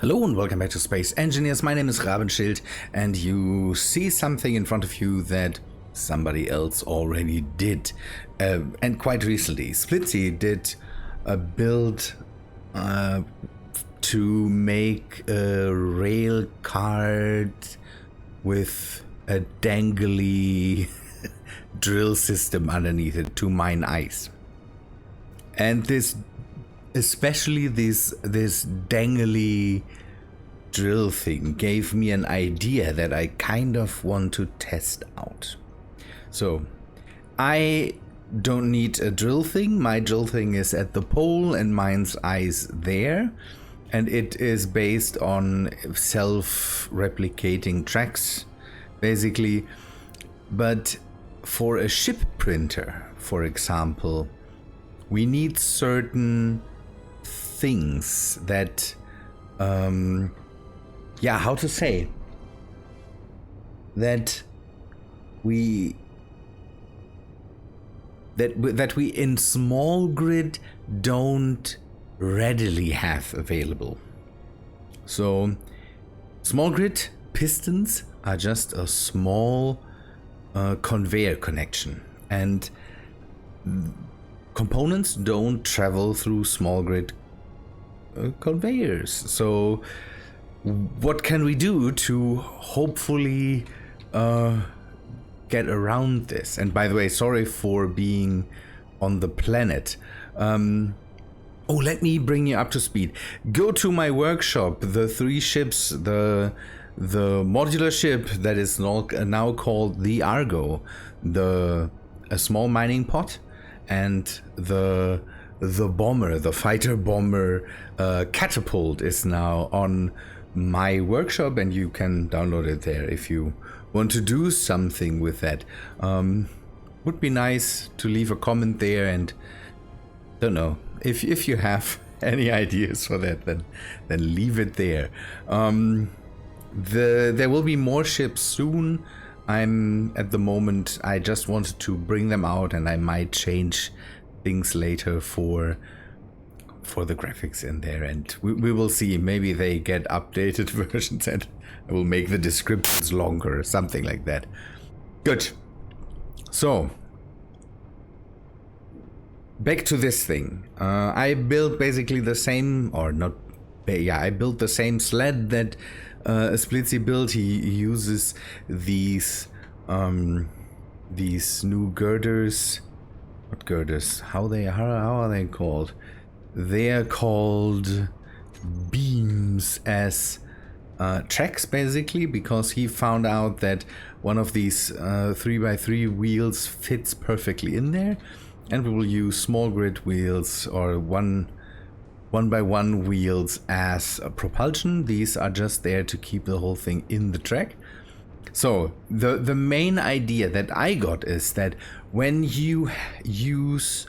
Hello and welcome back to Space Engineers. My name is Rabenschild and you see something in front of you that somebody else already did. And quite recently, Splitsy did a build to make a rail card with a dangely drill system underneath it to mine ice. And especially this dangely drill thing gave me an idea that I kind of want to test out. So I don't need a drill thing. My drill thing is at the pole and mine's ice there, and it is based on self-replicating tracks basically. But for a ship printer, for example, we need certain things that, how to say, that we in small grid don't readily have available. So small grid pistons are just a small conveyor connection, and components don't travel through small grid conveyors. So what can we do to hopefully get around this? And by the way, sorry for being on the planet. Let me bring you up to speed. Go to my workshop. The 3 ships, the modular ship that is now called the Argo, a small mining pod, and the bomber, the fighter bomber catapult is now on my workshop, and you can download it there if you want to do something with that. Would be nice to leave a comment there, and don't know if you have any ideas for that, then leave it there. There will be more ships soon. At the moment, I just wanted to bring them out, and I might change things later for the graphics in there, and we will see. Maybe they get updated versions and I will make the descriptions longer, something like that. Good. So back to this thing. I built basically the same, I built the same sled that Splitsy built. He uses these new girders. What girders? How are they called? They are called beams as tracks, basically, because he found out that one of these 3x3 wheels fits perfectly in there, and we will use small grid wheels or one by one wheels as a propulsion. These are just there to keep the whole thing in the track. So the main idea that I got is that when you use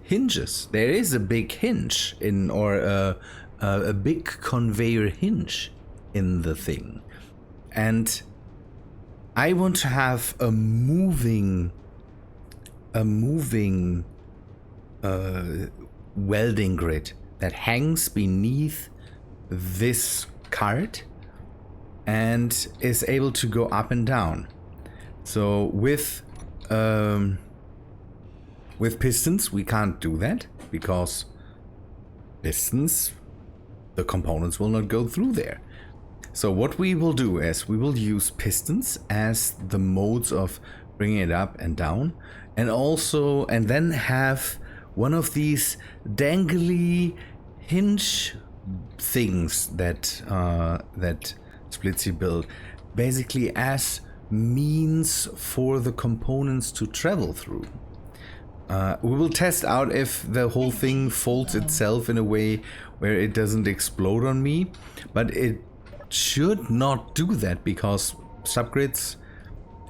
hinges, there is a big hinge a big conveyor hinge in the thing, and I want to have a moving welding grid that hangs beneath this cart and is able to go up and down. So with pistons we can't do that, because pistons, the components will not go through there. So what we will do is we will use pistons as the modes of bringing it up and down, and then have one of these dangly hinge things that Splitsy built, basically as means for the components to travel through. We will test out if the whole thing folds itself in a way where it doesn't explode on me, but it should not do that, because subgrids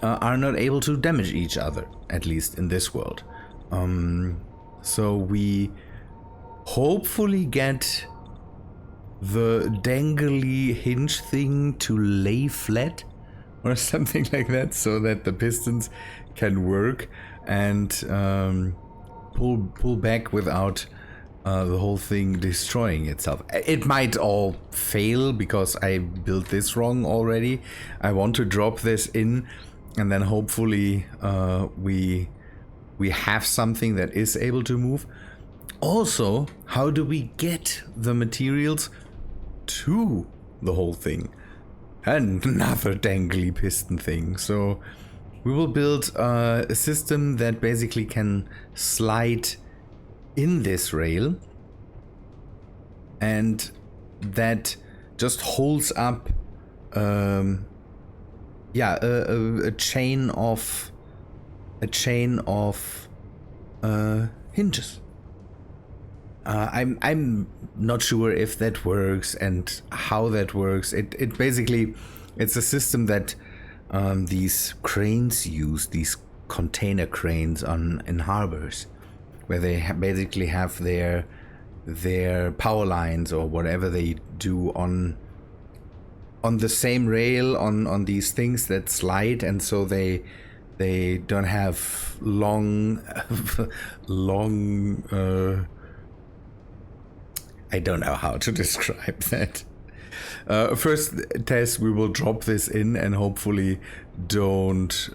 are not able to damage each other, at least in this world. So we hopefully get the dangly hinge thing to lay flat or something like that, so that the pistons can work and pull back without the whole thing destroying itself. It might all fail because I built this wrong already. I want to drop this in, and then hopefully we have something that is able to move. Also, how do we get the materials to the whole thing? Another dangly piston thing. So we will build a system that basically can slide in this rail, and that just holds up a chain of hinges. I'm not sure if that works and how that works. It basically, it's a system that these cranes use, these container cranes in harbors, where they basically have their power lines or whatever they do on the same rail on these things that slide, and so they don't have long I don't know how to describe that. First test, we will drop this in and hopefully don't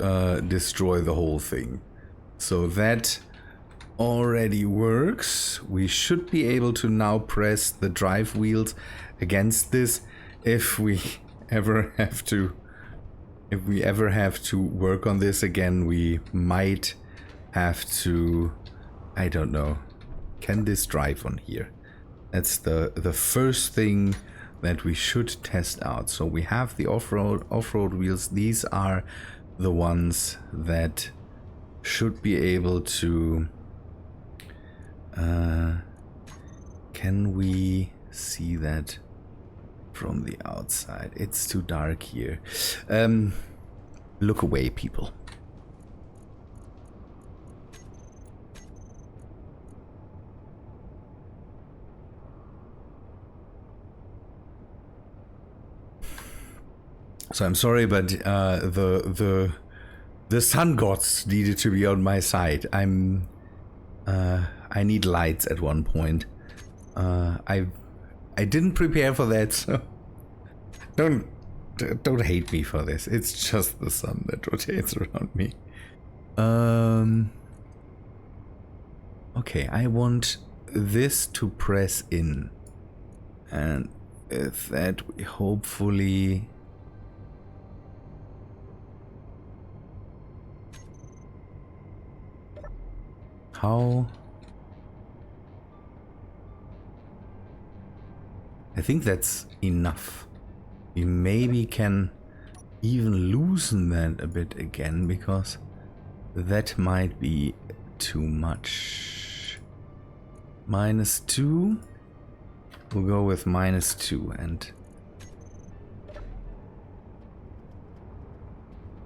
destroy the whole thing. So that already works. We should be able to now press the drive wheels against this if we ever have to work on this again. We might have to, I don't know, can this drive on here? That's the first thing that we should test out. So we have the off-road wheels. These are the ones that should be able to can we see that from the outside? It's too dark here. Look away, people. So I'm sorry, but the sun gods needed to be on my side. I need lights at one point. I didn't prepare for that, so don't hate me for this. It's just the sun that rotates around me. Okay, I want this to press in, and with that we hopefully. How? I think that's enough. We maybe can even loosen that a bit again, because that might be too much. -2. We'll go with -2, and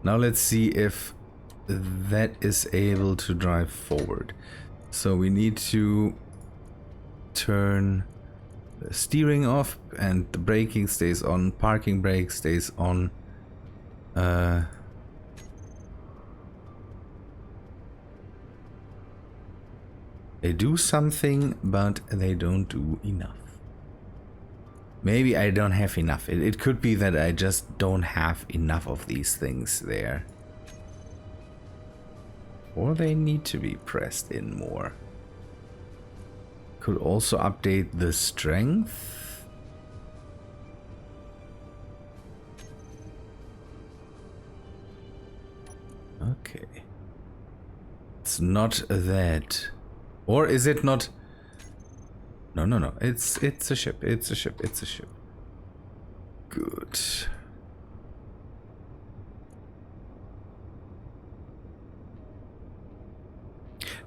now let's see if that is able to drive forward. So we need to turn the steering off, and the braking stays on, parking brake stays on. They do something, but they don't do enough. Maybe I don't have enough. It could be that I just don't have enough of these things there. Or they need to be pressed in more. Could also update the strength. Okay. It's not that. Or is it not? No. It's a ship. It's a ship. It's a ship. Good.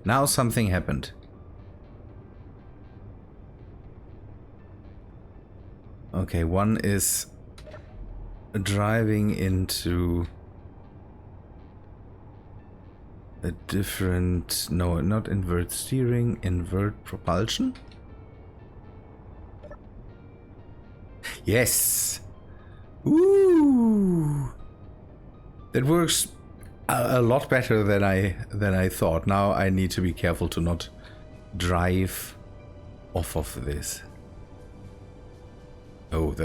Now something happened. Okay, one is driving into a different... No, not invert steering, invert propulsion? Yes! Ooh! That works a lot better than I thought. Now I need to be careful to not drive off of this? Oh,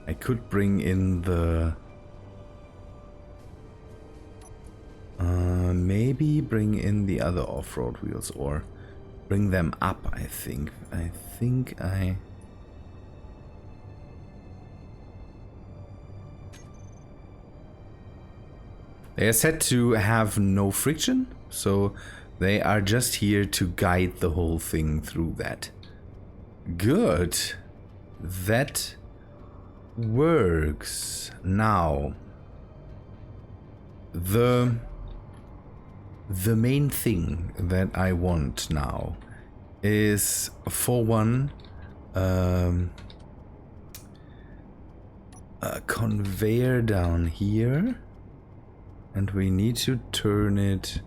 I could bring in the... maybe bring in the other off-road wheels, or bring them up, I think. They are said to have no friction, so they are just here to guide the whole thing through that. Good. That works. Now, the main thing that I want now is, for one, a conveyor down here, and we need to turn it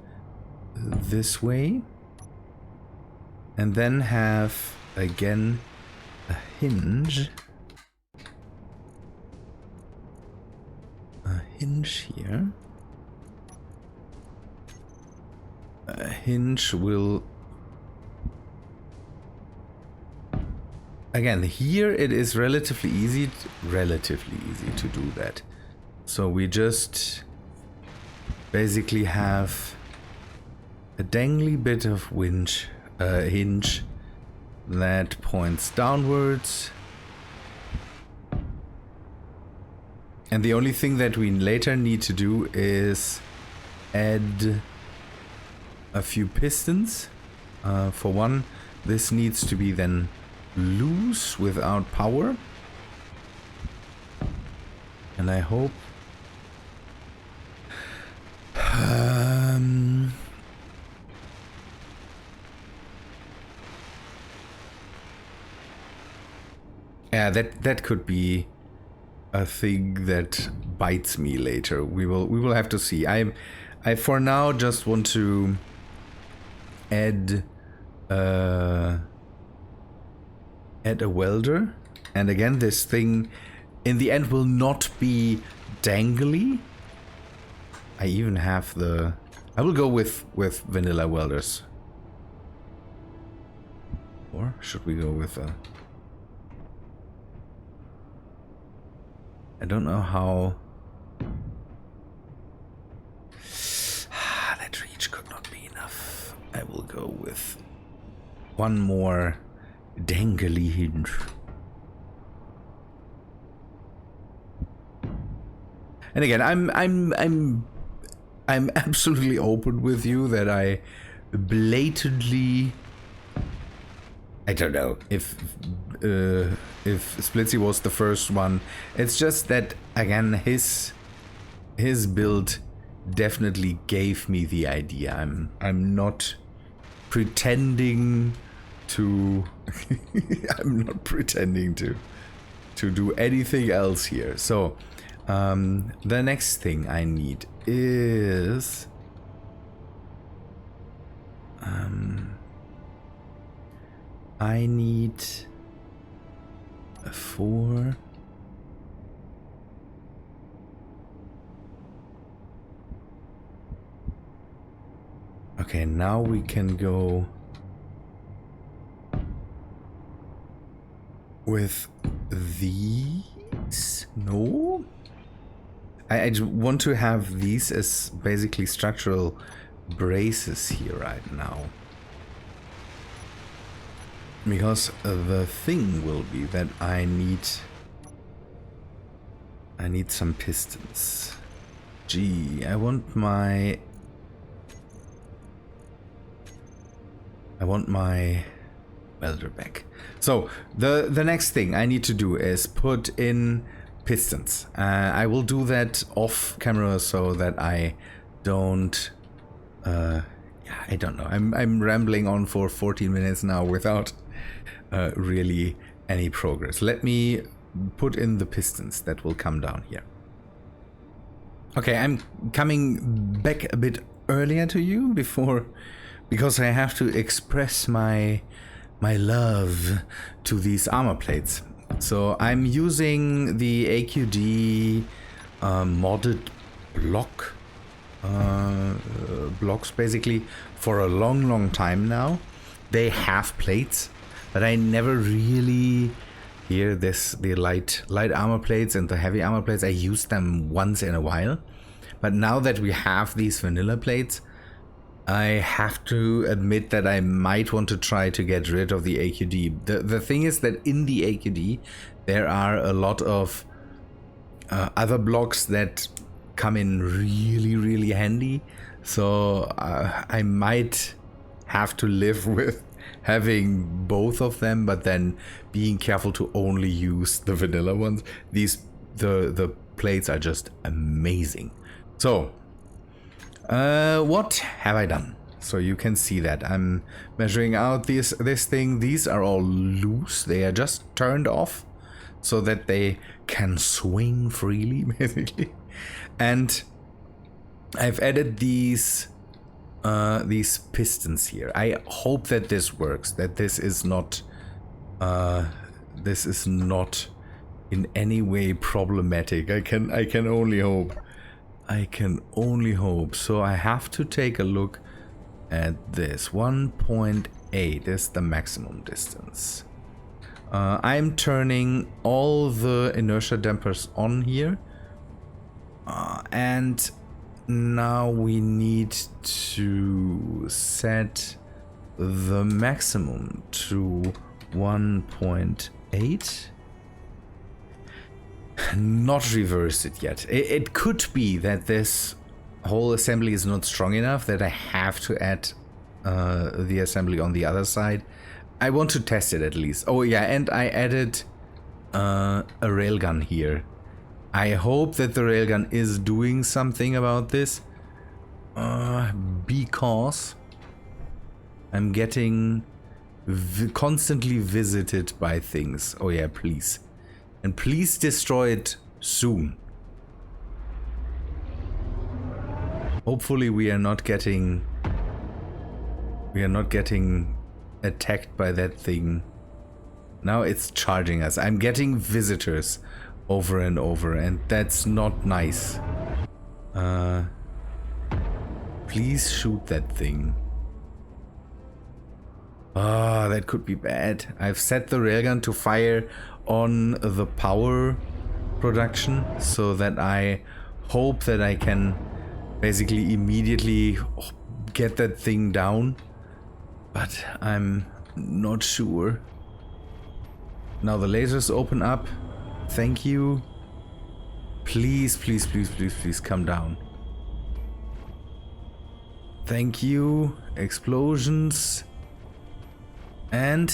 this way, and then have again a hinge here. A hinge will, again, here it is relatively easy to do that. So we just basically have a dangly bit of hinge that points downwards, and the only thing that we later need to do is add a few pistons. For one, this needs to be then loose without power, and I hope yeah, that could be a thing that bites me later. We will have to see. I for now just want to add a welder, and again, this thing in the end will not be dangly. I even have the... I will go with vanilla welders. Or should we go with a... I don't know how... that reach could not be enough. I will go with one more dangly hinge. And again, I'm absolutely open with you that I blatantly... I don't know if Splitsy was the first one. It's just that, again, his build definitely gave me the idea. I'm not pretending to I'm not pretending to do anything else here. So the next thing I need is I need a 4. Okay, now we can go with these. No, I want to have these as basically structural braces here right now, because the thing will be that I need some pistons. Gee, I want my welder back. So the next thing I need to do is put in pistons. I will do that off camera so that I don't I don't know. I'm rambling on for 14 minutes now without really any progress. Let me put in the pistons that will come down here. Okay, I'm coming back a bit earlier to you because I have to express my love to these armor plates. So I'm using the AQD modded blocks basically for a long time now, they have plates, but I never really hear this. The light armor plates and the heavy armor plates, I use them once in a while. But now that we have these vanilla plates, I have to admit that I might want to try to get rid of the AQD. The thing is that in the AQD, there are a lot of other blocks that come in really, really handy. So I might have to live with having both of them, but then being careful to only use the vanilla ones. The plates are just amazing. So what have I done? So you can see that I'm measuring out this thing. These are all loose. They are just turned off so that they can swing freely, basically. And I've added these pistons here. I hope that this works. That this is not in any way problematic. I can only hope. I can only hope. So I have to take a look at this. 1.8 is the maximum distance. I'm turning all the inertia dampers on here. And now we need to set the maximum to 1.8. Not reverse it yet. It could be that this whole assembly is not strong enough, that I have to add the assembly on the other side. I want to test it at least. Oh yeah, and I added a railgun here. I hope that the railgun is doing something about this, because I'm getting constantly visited by things. Oh yeah, please. And please destroy it soon. Hopefully we are not getting attacked by that thing. Now it's charging us. I'm getting visitors over and over, and that's not nice. Please shoot that thing. Ah, that could be bad. I've set the railgun to fire on the power production so that I hope that I can basically immediately get that thing down, but I'm not sure. Now the lasers open up. Thank you. Please, please, please, please, please come down. Thank you. Explosions. And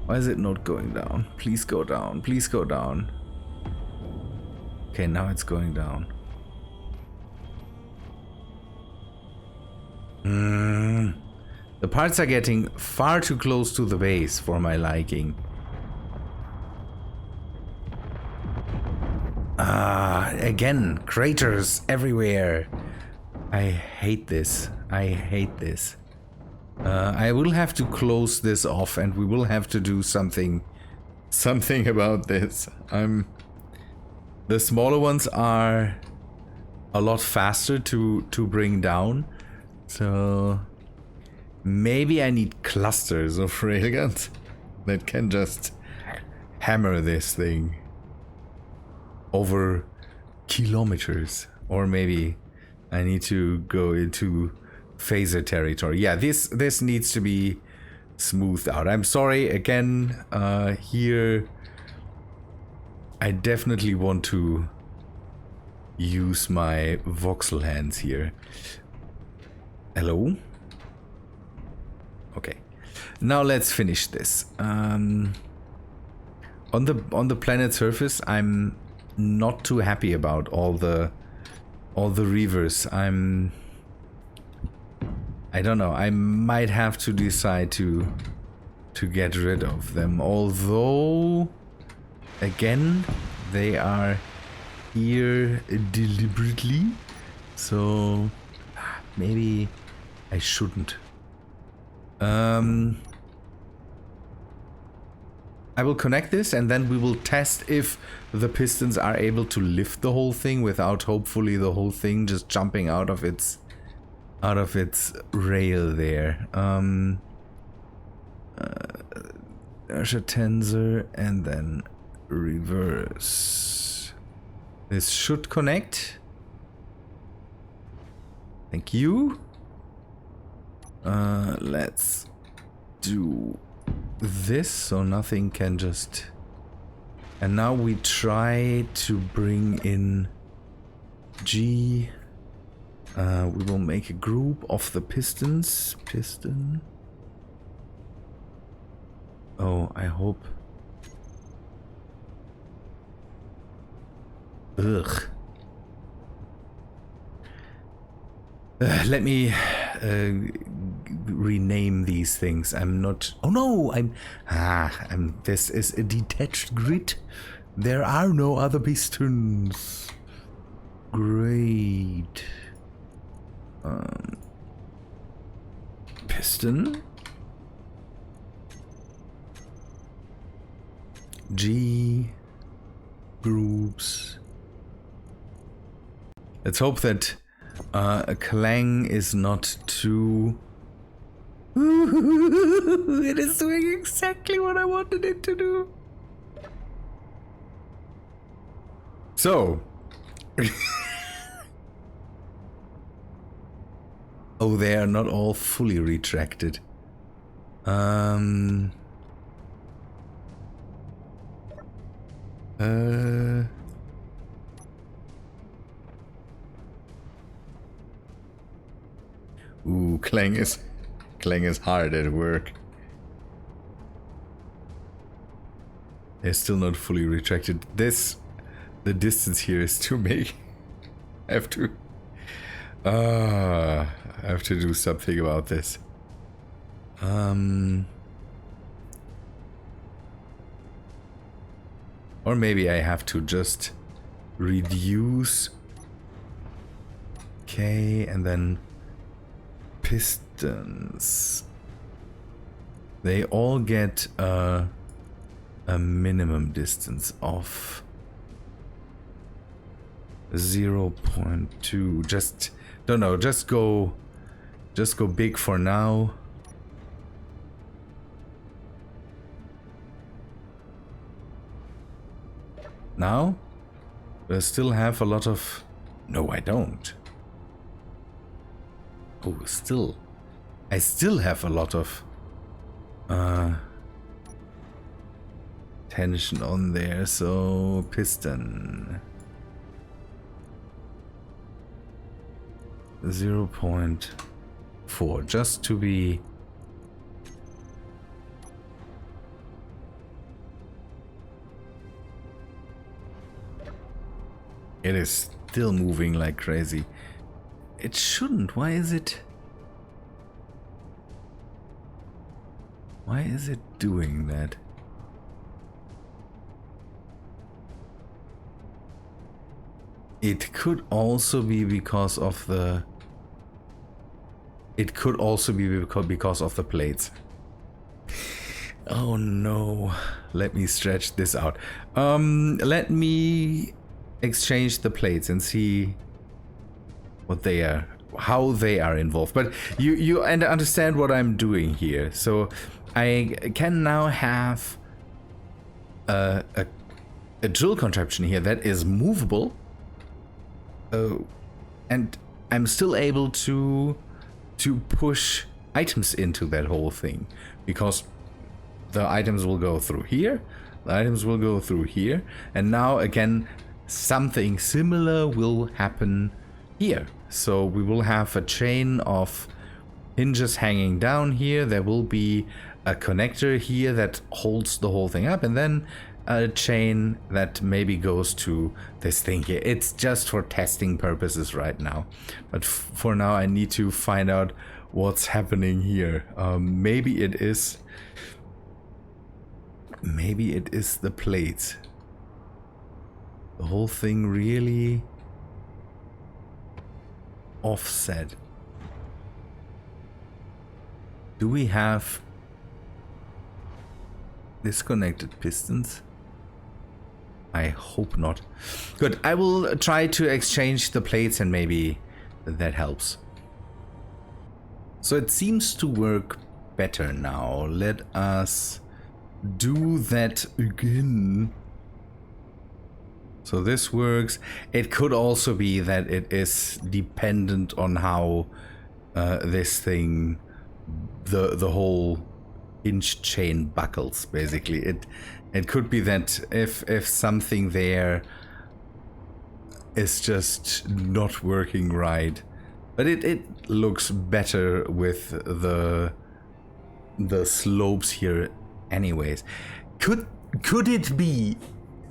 why is it not going down? Please go down. Please go down. Okay, now it's going down. The parts are getting far too close to the base for my liking. Again, craters everywhere. I hate this. I hate this. I will have to close this off, and we will have to do something about this. The smaller ones are a lot faster to bring down, so maybe I need clusters of railguns that can just hammer this thing over kilometers. Or maybe I need to go into phaser territory. Yeah, this needs to be smoothed out. I'm sorry again. Here I definitely want to use my voxel hands here. Hello? Okay. Now let's finish this. On the planet's surface, I'm not too happy about all the reavers. I don't know. I might have to decide to get rid of them. Although, again, they are here deliberately. So maybe I shouldn't. I will connect this, and then we will test if the pistons are able to lift the whole thing without hopefully the whole thing just jumping out of its out of its rail there. Inertia tensor and then reverse. This should connect. Thank you. Let's do this so nothing can just... And now we try to bring in G. We will make a group of the pistons. Piston. Oh, I hope. Ugh. Let me rename these things. I'm not... Oh no! I'm... This is a detached grid. There are no other pistons. Great. Piston. G. Groups. Let's hope that a clang is not too... It is doing exactly what I wanted it to do. So. Oh, they are not all fully retracted. Ooh, Clang is hard at work. They're still not fully retracted. The distance here is too big. I have to do something about this. Or maybe I have to just reduce K and then pistons. They all get a minimum distance of 0.2. Just don't know. Just go big for now. Now, I still have a lot of... No, I don't. Oh, still. I still have a lot of tension on there, so piston. 0.4, just to be... It is still moving like crazy. It shouldn't. Why is it? Why is it doing that? It could also be because of the... It could also be because of the plates. Oh no. Let me stretch this out. Let me exchange the plates and see what they are, how they are involved. But you understand what I'm doing here. So I can now have a drill contraption here that is movable. And I'm still able to push items into that whole thing, because the items will go through here, the items will go through here, and now again something similar will happen here. So we will have a chain of hinges hanging down here. There will be a connector here that holds the whole thing up, and then a chain that maybe goes to this thing here. It's just for testing purposes right now, but for now I need to find out what's happening here. Maybe it is the plates. The whole thing really offset. Do we have disconnected pistons? I hope not. Good. I will try to exchange the plates and maybe that helps. So it seems to work better now. Let us do that again. So this works. It could also be that it is dependent on how this thing, the whole hinge chain buckles. Basically, it could be that if something there is just not working right, but it looks better with the slopes here, anyways. Could it be?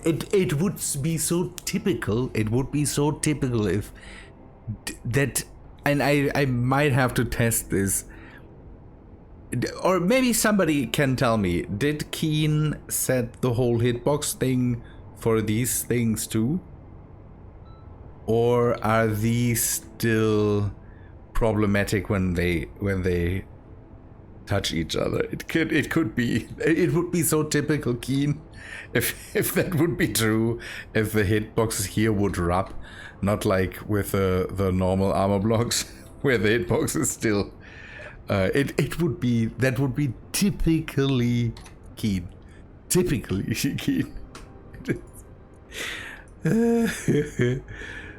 It would be so typical. It would be so typical if that, and I might have to test this, or maybe somebody can tell me. Did Keen set the whole hitbox thing for these things too, or are these still problematic when they touch each other? It could be. It would be so typical, Keen, if that would be true, if the hitboxes here would rub, not like with the normal armor blocks where the hitbox is still. It would be, that would be typically Keen. Typically Keen.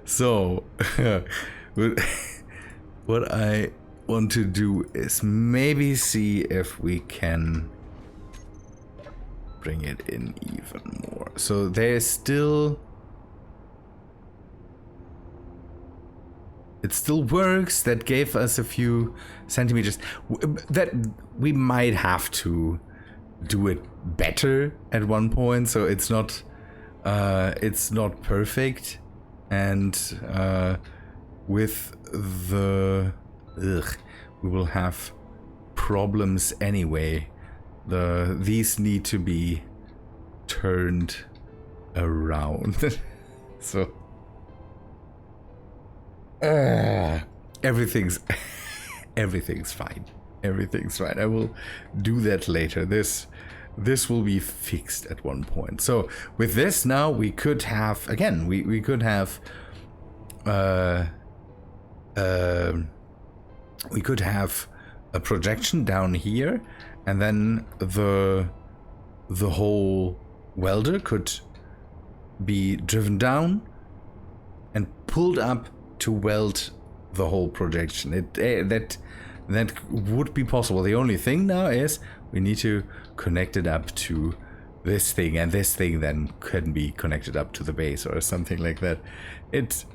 So what I want to do is maybe see if we can bring it in even more. So there's still, it still works. That gave us a few centimeters. That we might have to do it better at one point, so it's not perfect. And with the we will have problems anyway. These need to be turned around. So everything's fine. Everything's fine. I will do that later. This will be fixed at one point. So with this now, we could have, again, we could have we could have a projection down here, and then the whole welder could be driven down and pulled up to weld the whole projection. That would be possible. The only thing now is we need to connect it up to this thing, and this thing then can be connected up to the base or something like that. It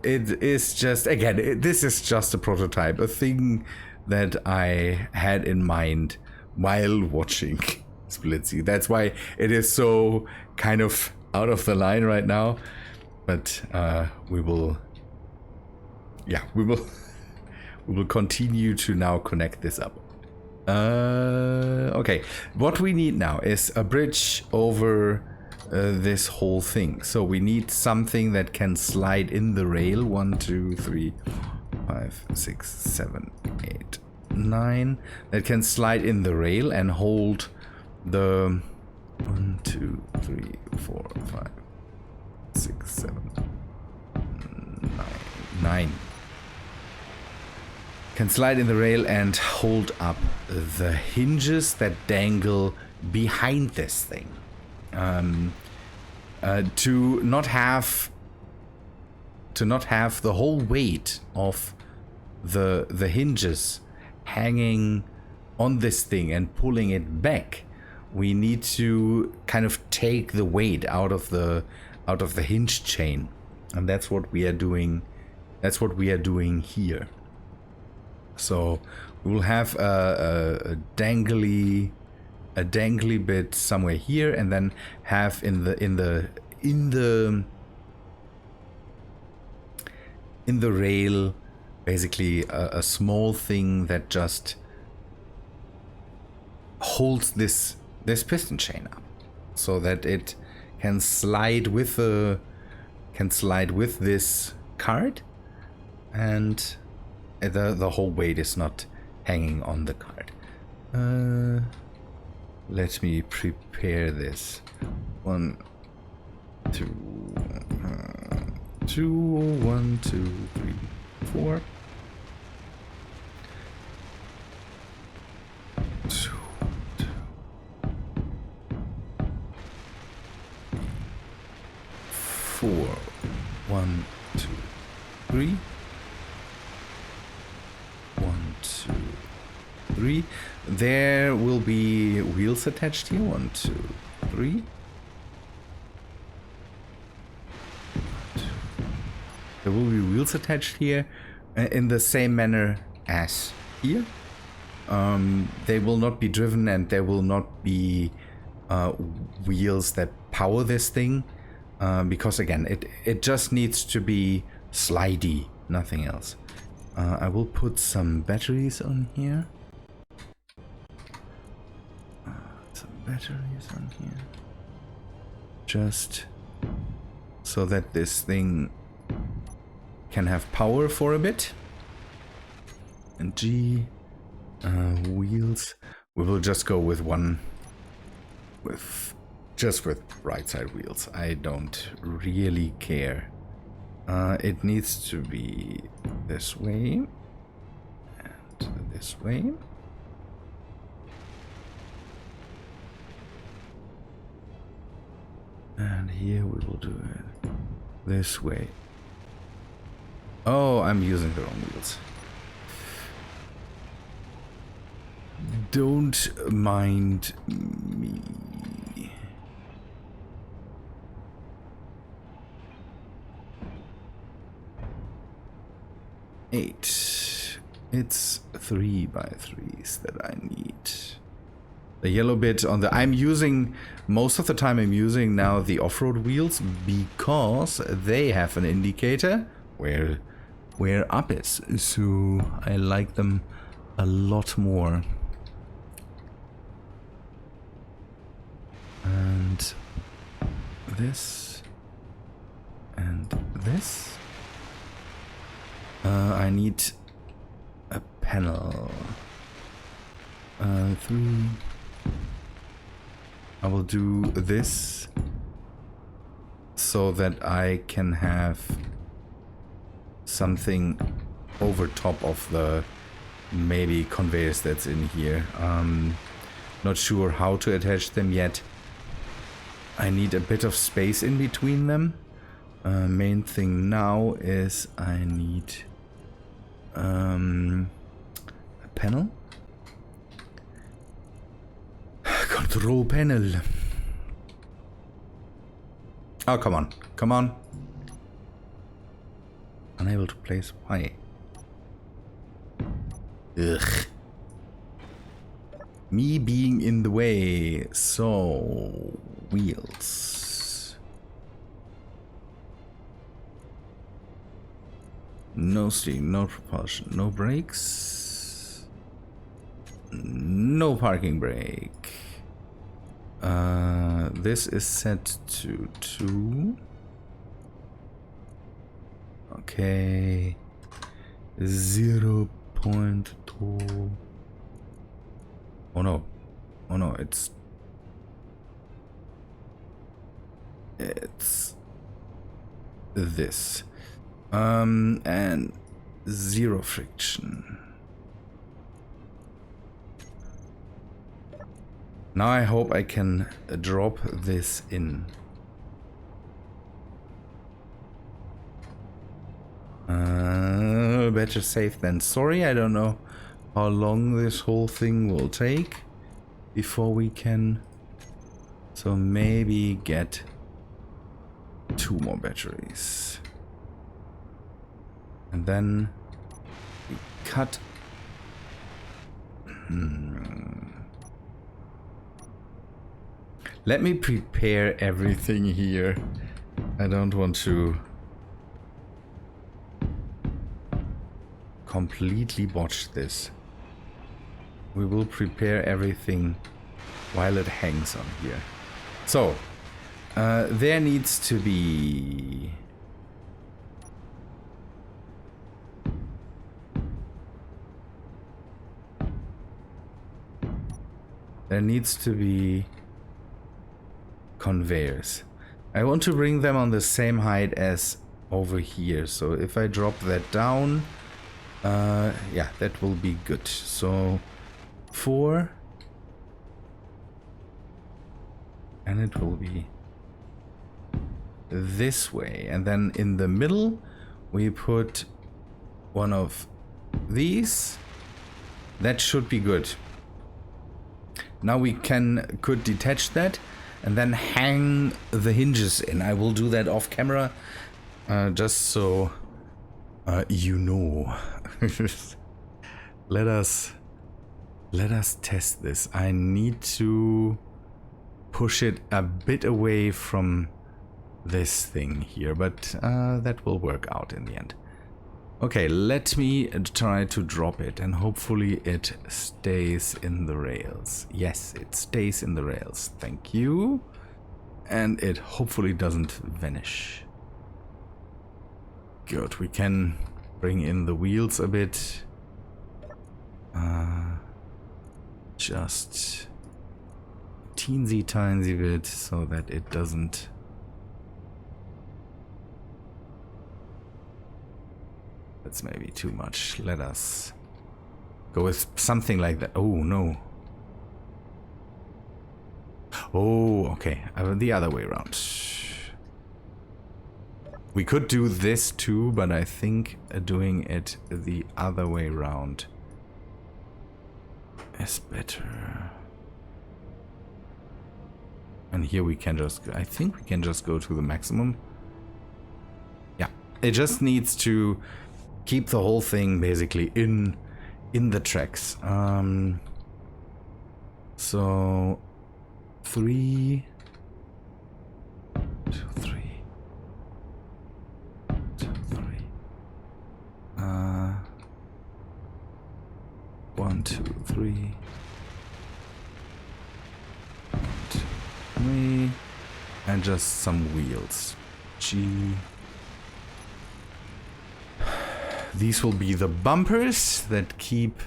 is just, again, this is just a prototype, a thing that I had in mind while watching Splitsy. That's why it is so kind of out of the line right now. But we will continue to now connect this up. Okay, what we need now is a bridge over this whole thing. So we need something that can slide in the rail. 1, 2, 3, 5, 6, 7, 8, 9. That can slide in the rail and hold the 1, 2, 3, 4, 5, 6, 7, 9. Can slide in the rail and hold up the hinges that dangle behind this thing. To not have the whole weight of the hinges hanging on this thing and pulling it back, we need to kind of take the weight out of the hinge chain, and that's what we are doing. That's what we are doing here. So we will have a dangly bit somewhere here, and then have in the rail basically a small thing that just holds this piston chain up, so that it can slide with this card, and the whole weight is not hanging on the card. Let me prepare this. 1, 2, 1, 2, 3, 4. 4. 1, 2, 3. 1, 2, 3. There will be wheels attached here. 1, 2, 3. There will be wheels attached here in the same manner as here. They will not be driven, and there will not be wheels that power this thing, because again it just needs to be slidey, nothing else. I will put some batteries on here. Just so that this thing can have power for a bit. And G, wheels, we will just go with one, with right side wheels. I don't really care. It needs to be this way and this way. And here we will do it this way. Oh, I'm using the wrong wheels. Don't mind me. Eight. It's 3x3s that I need. The yellow bit on the... I'm using... Most of the time I'm using now the off-road wheels because they have an indicator where up is. So I like them a lot more. And this and this. I need a panel. 3. I will do this so that I can have something over top of the maybe conveyors that's in here. Not sure how to attach them yet. I need a bit of space in between them. Main thing now is I need a panel. Control panel. Oh, come on. Come on. Unable to place. Why? Ugh. Me being in the way. So, wheels. No steam, no propulsion, no brakes. No parking brake. This is set to 2. Okay. 0.2. Oh no. Oh no, it's this. And 0 friction. Now I hope I can drop this in. Better safe than sorry. I don't know how long this whole thing will take before we can. So maybe get 2 more batteries. And then we cut. Let me prepare everything here. I don't want to completely botch this. We will prepare everything while it hangs on here. So, there needs to be... There needs to be conveyors. I want to bring them on the same height as over here. So if I drop that down, yeah, that will be good. So 4, and it will be this way, and then in the middle we put one of these. That should be good. Now we could detach that and then hang the hinges in. I will do that off camera, just so you know. Let us test this. I need to push it a bit away from this thing here, but that will work out in the end. Okay, let me try to drop it, and hopefully it stays in the rails. Yes, it stays in the rails. Thank you. And it hopefully doesn't vanish. Good, we can bring in the wheels a bit. Just teensy tiny bit so that it doesn't. That's maybe too much. Let us go with something like that. Oh no. Oh, okay. The other way around. We could do this too, but I think doing it the other way around is better. And here we can just, I think we can just go to the maximum. Yeah, it just needs to keep the whole thing basically in the tracks. So 3, 2, 3, 2, 3. 1, 2, 3. 1, 2, 3. And just some wheels. G. These will be the bumpers that keep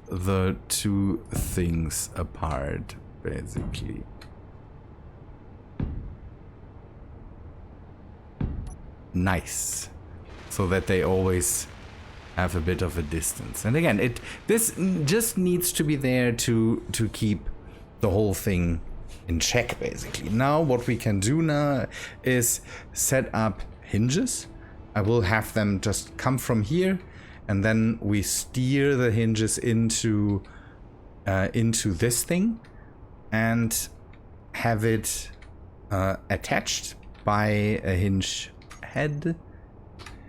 the two things apart, basically. Nice. So that they always have a bit of a distance. And again, this just needs to be there to keep the whole thing in check, basically. Now what we can do now is set up hinges. I will have them just come from here, and then we steer the hinges into this thing and have it attached by a hinge head.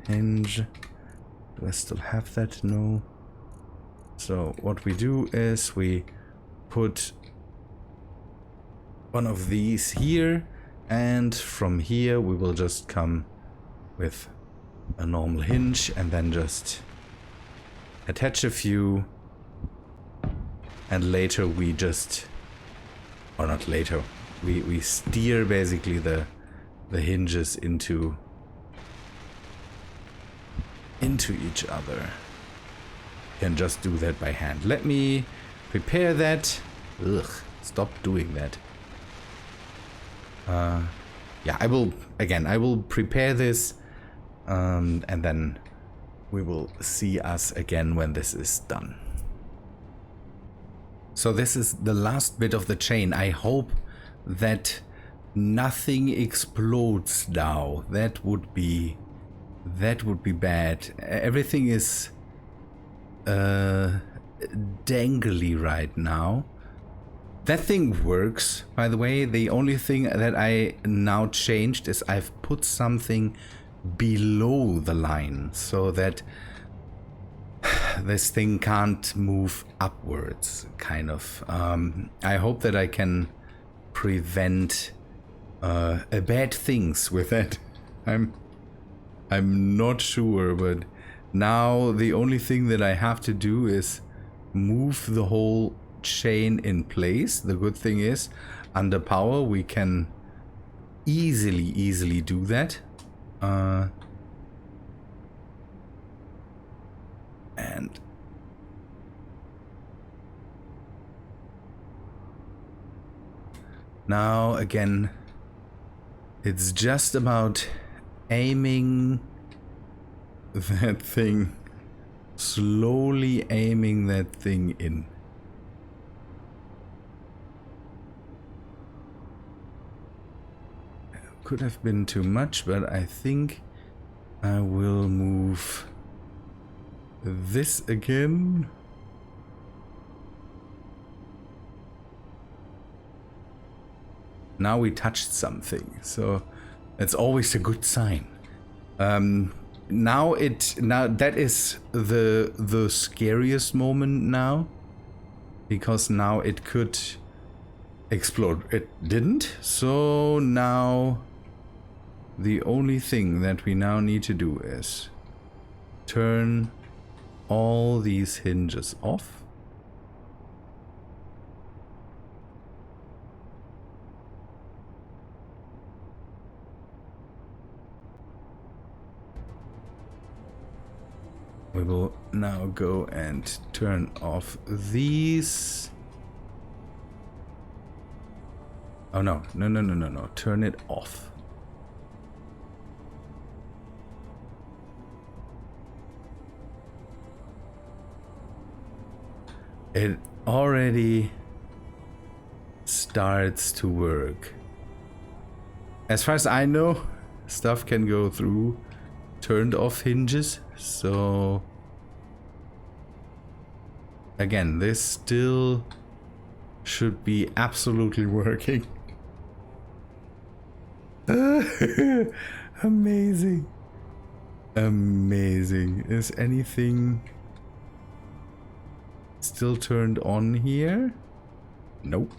Hinge. Do I still have that? No. So what we do is we put one of these here, and from here we will just come with a normal hinge and then just attach a few, and later we just, or not later, we steer basically the hinges into each other. Can just do that by hand. Let me prepare that. Ugh, stop doing that. Yeah, I will prepare this, and then we will see us again when this is done. So this is the last bit of the chain. I hope that nothing explodes now. That would be bad. Everything is dangely right now. That thing works, by the way. The only thing that I now changed is I've put something below the line so that this thing can't move upwards, kind of. I hope that I can prevent bad things with that. I'm not sure, but now the only thing that I have to do is move the whole chain in place. The good thing is, under power we can easily do that. And now again, it's just about aiming that thing, slowly aiming that thing in. could have been too much, but I think I will move this again. Now we touched something, so that's always a good sign. Now that is the scariest moment now, because now it could explode. It didn't, so now the only thing that we now need to do is turn all these hinges off. We will now go and turn off these. Oh no, no. Turn it off. It already starts to work. As far as I know, stuff can go through turned off hinges, so again, this still should be absolutely working. Amazing. Amazing. Is anything still turned on here? Nope.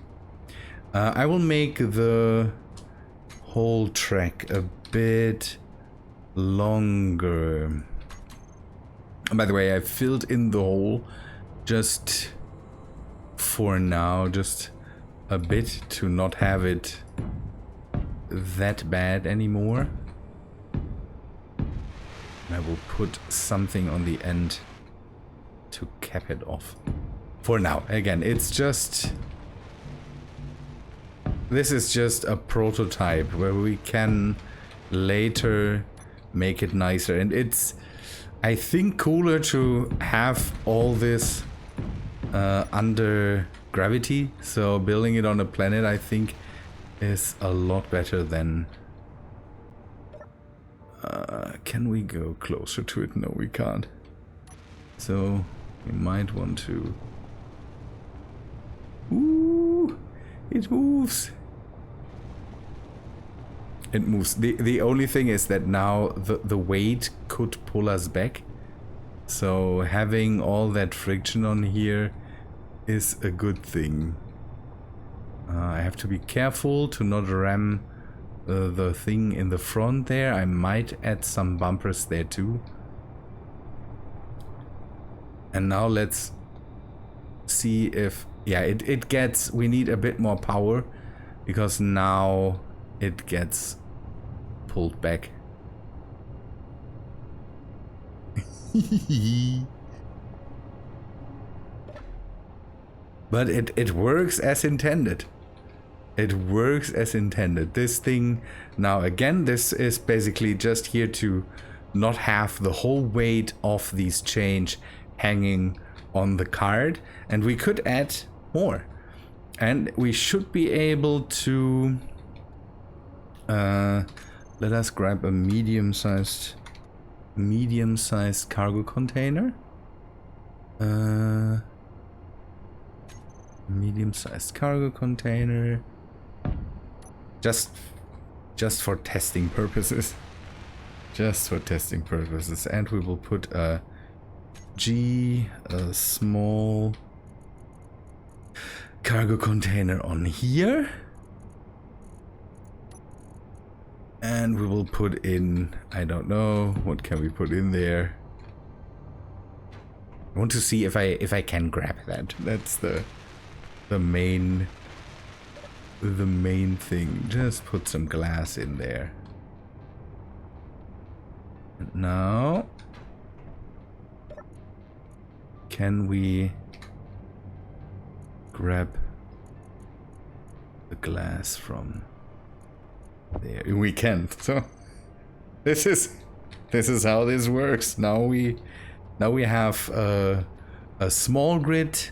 I will make the whole track a bit longer. By the way, I filled in the hole just for now, just a bit, to not have it that bad anymore. And I will put something on the end to cap it off. For now, again, it's just... This is just a prototype where we can later make it nicer, and it's, I think, cooler to have all this under gravity. So building it on a planet, I think, is a lot better than... can we go closer to it? No, we can't. So we might want to... Ooh, it moves. It moves. The only thing is that now the weight could pull us back. So having all that friction on here is a good thing. I have to be careful to not ram the thing in the front there. I might add some bumpers there too. And now let's see if... Yeah, it gets... We need a bit more power, because now it gets pulled back. But it works as intended. It works as intended. This thing, now again, this is basically just here to not have the whole weight of these change hanging on the card. And we could add more. And we should be able to... let us grab a medium-sized cargo container. Medium-sized cargo container. Just for testing purposes. Just for testing purposes. And we will put a small cargo container on here. And we will put in, I don't know, what can we put in there? I want to see if I can grab that. That's the main thing. Just put some glass in there. And now, can we grab the glass from there? We can. So this is how this works. Now we have a small grid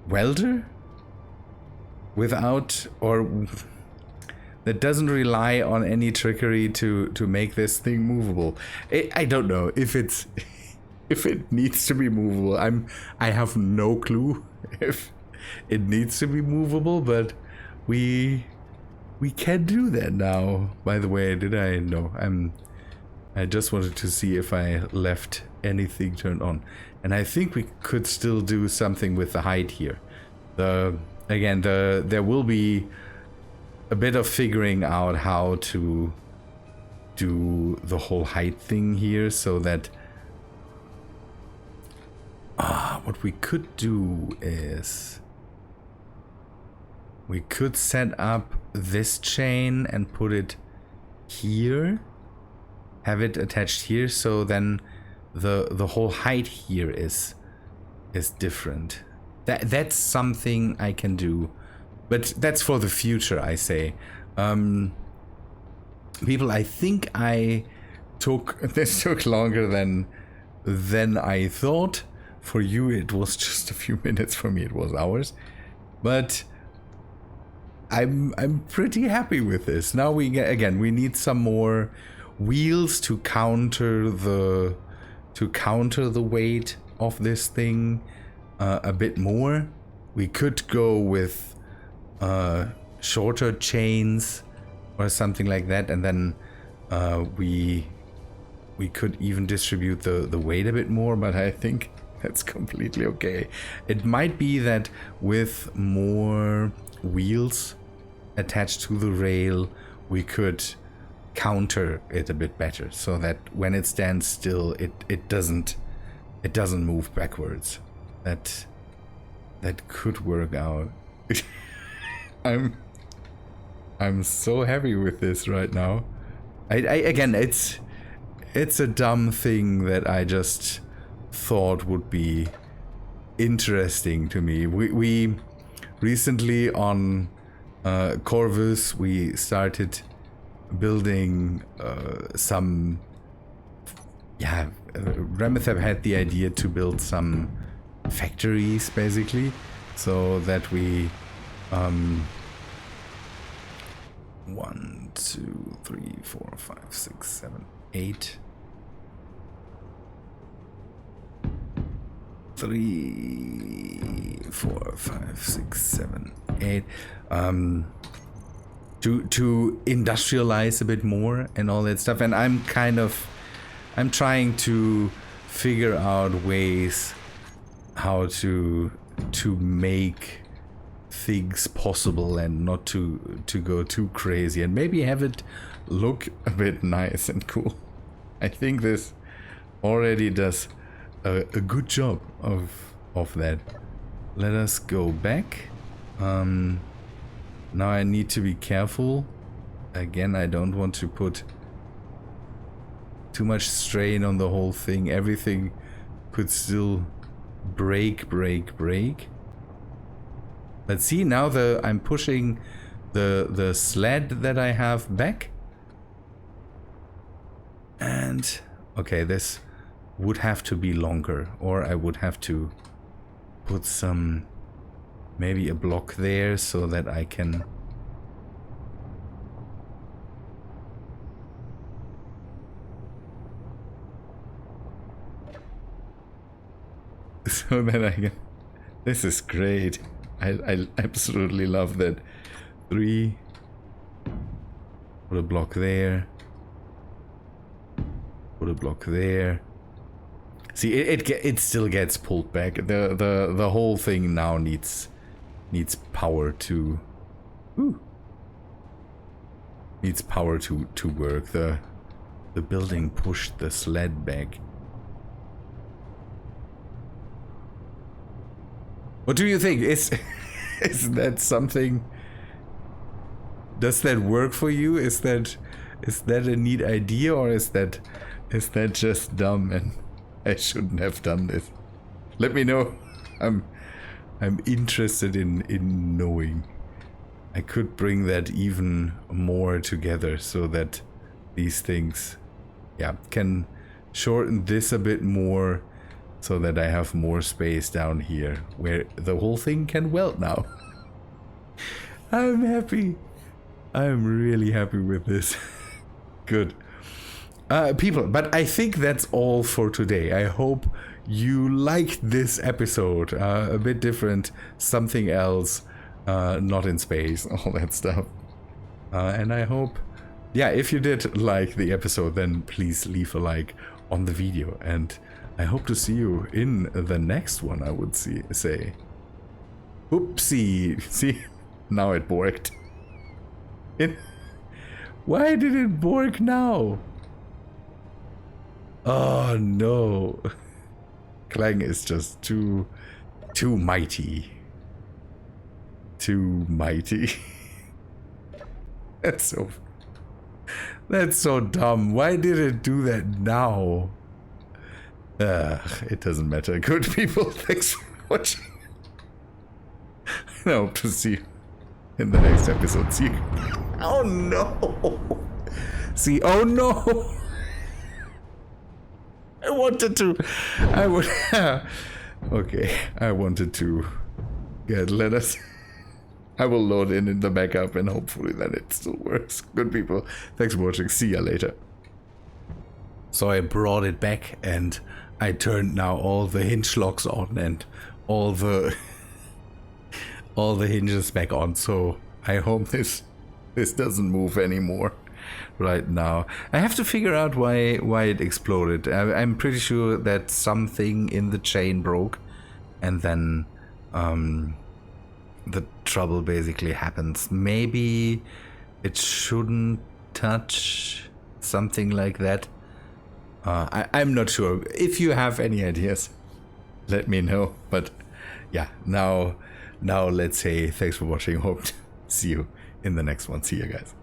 welder without, or that doesn't rely on any trickery to make this thing movable. I don't know if it's if it needs to be movable. I have no clue if it needs to be movable, but we can do that now. By the way, did I? No, I just wanted to see if I left anything turned on, and I think we could still do something with the height here. There will be a bit of figuring out how to do the whole height thing here, so that what we could do is we could set up this chain and put it here, have it attached here, so then the whole height here is different. That's something I can do, but that's for the future, I say. People, I think this took longer than I thought. For you, it was just a few minutes. For me, it was hours. But I'm pretty happy with this. Now we need some more wheels to counter the weight of this thing a bit more. We could go with shorter chains or something like that, and then we could even distribute the weight a bit more, but I think that's completely okay. It might be that with more wheels attached to the rail, we could counter it a bit better, so that when it stands still, it doesn't move backwards. That could work out. I'm so happy with this right now. Again, it's a dumb thing that I just thought would be interesting to me. We recently on Corvus, we started building some. Ramethab had the idea to build some factories, basically, so that we 1, 2, 3, 4, 5, 6, 7, 8. 3, 4, 5, 6, 7, 8. To industrialize a bit more and all that stuff. And I'm trying to figure out ways how to make things possible and not to go too crazy, and maybe have it look a bit nice and cool. I think this already does a good job of that. Let us go back. Now I need to be careful. Again, I don't want to put too much strain on the whole thing. Everything could still break. Let's see, now I'm pushing the sled that I have back. And okay, this would have to be longer, or I would have to put maybe a block there so that I can this is great. I absolutely love that. 3, put a block there, put a block there. See, it still gets pulled back. The whole thing now needs power to work. The building pushed the sled back. What do you think? Is that something? Does that work for you? Is that a neat idea, or is that just dumb and I shouldn't have done this? Let me know. I'm interested in knowing. I could bring that even more together so that these things, can shorten this a bit more, so that I have more space down here where the whole thing can weld now. I'm happy. I'm really happy with this. Good. People, but I think that's all for today. I hope you liked this episode. A bit different, something else, not in space, all that stuff. And I hope, yeah, if you did like the episode, then please leave a like on the video. And I hope to see you in the next one, I would say. Oopsie. See, now it worked. Why did it work now? Oh no. Clang is just too mighty. Too mighty. That's so dumb. Why did it do that now? It doesn't matter. Good people, thanks for watching. I hope to see you in the next episode. See you. Oh no. See, oh no. I wanted to get letters. I will load in the backup and hopefully then it still works. Good people, thanks for watching. See ya later. So I brought it back and I turned now all the hinge locks on and all the hinges back on. So I hope this doesn't move anymore. Right now I have to figure out why it exploded. I'm pretty sure that something in the chain broke and then the trouble basically happens. Maybe it shouldn't touch, something like that. I'm not sure. If you have any ideas, let me know. But yeah, now let's say thanks for watching. Hope to see you in the next one. See you guys.